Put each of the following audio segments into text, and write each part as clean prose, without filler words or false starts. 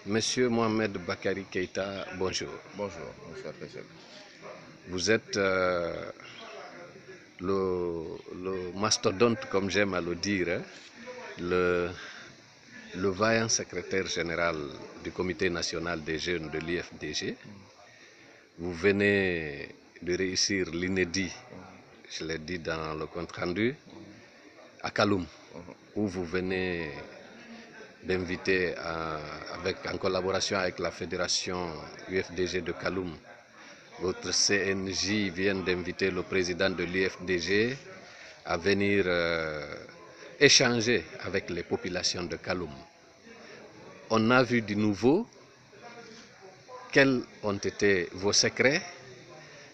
Monsieur Mohamed Bakary Keïta, bonjour. Bonjour, monsieur Apéchek. Vous êtes le mastodonte, comme j'aime à le dire, hein, le vaillant secrétaire général du Comité national des jeunes de l'IFDG. Vous venez de réussir l'inédit, je l'ai dit dans le compte rendu, à Kaloum, où vous venez d'inviter, en collaboration avec la fédération UFDG de Kaloum, votre CNJ vient d'inviter le président de l'IFDG à venir échanger avec les populations de Kaloum. On a vu du nouveau. Quels ont été vos secrets?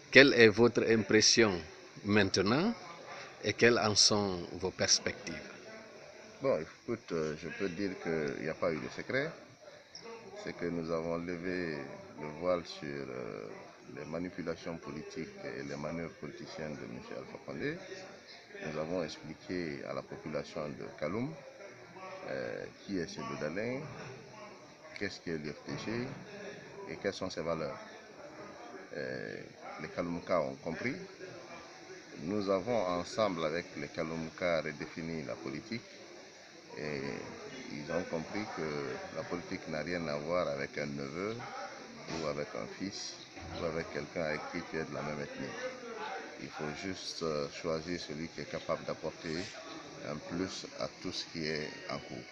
Quelle est votre impression maintenant? Et quelles en sont vos perspectives? Bon, écoute, je peux dire qu'il n'y a pas eu de secret. C'est que nous avons levé le voile sur les manipulations politiques et les manœuvres politiciennes de M. Alpha Condé. Nous avons expliqué à la population de Kaloum qui est Cellou Dalein, qu'est-ce qu'est l'IFDG et quelles sont ses valeurs. Les Kaloumkas ont compris. Nous avons ensemble avec les Kaloumkas redéfini la politique et ils ont compris que la politique n'a rien à voir avec un neveu ou avec un fils ou avec quelqu'un avec qui tu es de la même ethnie. Il faut juste choisir celui qui est capable d'apporter un plus à tout ce qui est en cours.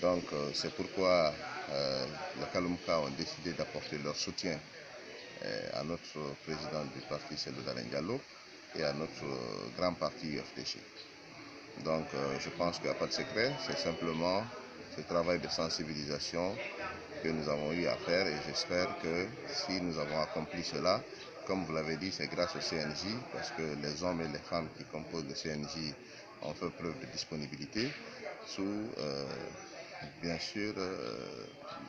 Donc c'est pourquoi les Kaloumkas ont décidé d'apporter leur soutien à notre président du parti, Cellou Dalein Diallo, et à notre grand parti UFDG. Donc je pense qu'il n'y a pas de secret, c'est simplement ce travail de sensibilisation que nous avons eu à faire et j'espère que si nous avons accompli cela, comme vous l'avez dit, c'est grâce au CNJ, parce que les hommes et les femmes qui composent le CNJ ont fait preuve de disponibilité sous bien sûr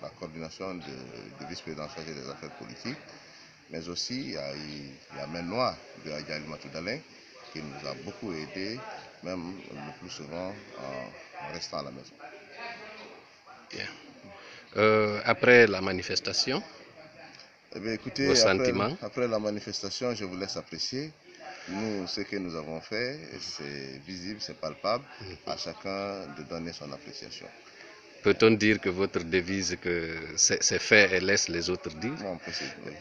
la coordination du vice-président chargé des affaires politiques, mais aussi il y a main noire de Adja Matou Dalein qui nous a beaucoup aidé, même le plus souvent en restant à la maison. Bien. Après la manifestation, Eh bien, écoutez, vos sentiments? après la manifestation, je vous laisse apprécier. Nous, ce que nous avons fait, c'est visible, c'est palpable, à chacun de donner son appréciation. Peut-on dire que votre devise, que c'est fait et laisse les autres dire? Bon, possible, oui.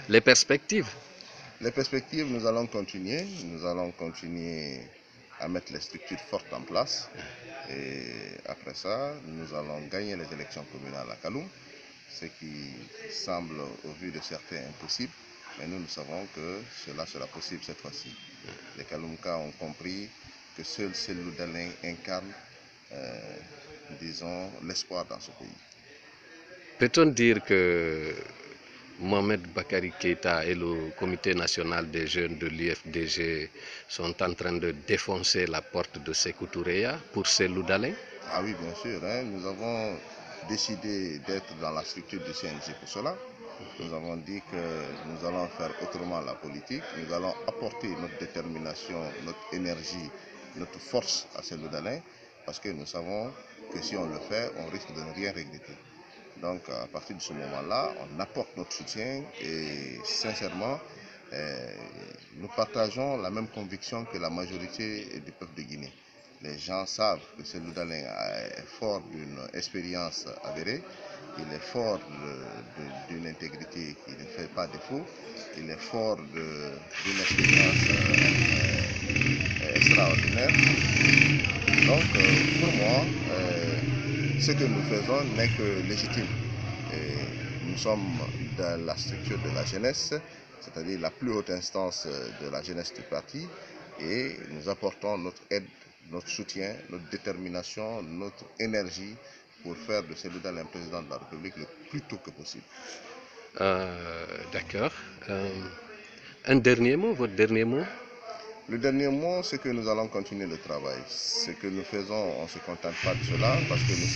Les perspectives? Les perspectives, nous allons continuer à mettre les structures fortes en place. Et après ça, nous allons gagner les élections communales à Kaloum, ce qui semble au vu de certains impossible, mais nous savons que cela sera possible cette fois-ci. Les Kaloumkas ont compris que seul Cellou Dalein incarne, disons, l'espoir dans ce pays. Peut-on dire que Mohamed Bakary Keïta et le Comité national des jeunes de l'IFDG sont en train de défoncer la porte de Sékou Toureya pour Cellou Dalein? Ah oui, bien sûr, hein, nous avons décidé d'être dans la structure du CNJ pour cela. Nous avons dit que nous allons faire autrement la politique, nous allons apporter notre détermination, notre énergie, notre force à Cellou Dalein, parce que nous savons que si on le fait, on risque de ne rien regretter. Donc à partir de ce moment-là, on apporte notre soutien et sincèrement, nous partageons la même conviction que la majorité du peuple de Guinée. Les gens savent que Cellou Dalein est fort d'une expérience avérée, il est fort d'une intégrité qui ne fait pas défaut, il est fort d'une expérience extraordinaire. Donc pour moi, ce que nous faisons n'est que légitime. Et nous sommes dans la structure de la jeunesse, c'est-à-dire la plus haute instance de la jeunesse du parti, et nous apportons notre aide, notre soutien, notre détermination, notre énergie pour faire de Cellou Dalein président de la République le plus tôt que possible. D'accord. Un dernier mot, votre dernier mot? Le dernier mot, c'est que nous allons continuer le travail. Ce que nous faisons, on ne se contente pas de cela parce que nous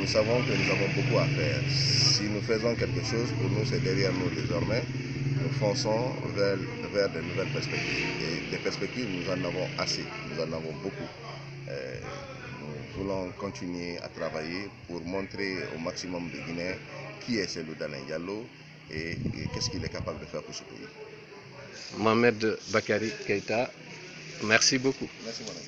savons que nous avons beaucoup à faire. Si nous faisons quelque chose, pour nous, c'est derrière nous désormais. Nous fonçons vers de nouvelles perspectives. Et des perspectives, nous en avons assez, nous en avons beaucoup. Nous allons continuer à travailler pour montrer au maximum de Guinéens qui est Cellou Dalein Diallo et qu'est-ce qu'il est capable de faire pour ce pays. Mohamed Bakary Keïta, merci beaucoup. Merci mon ami.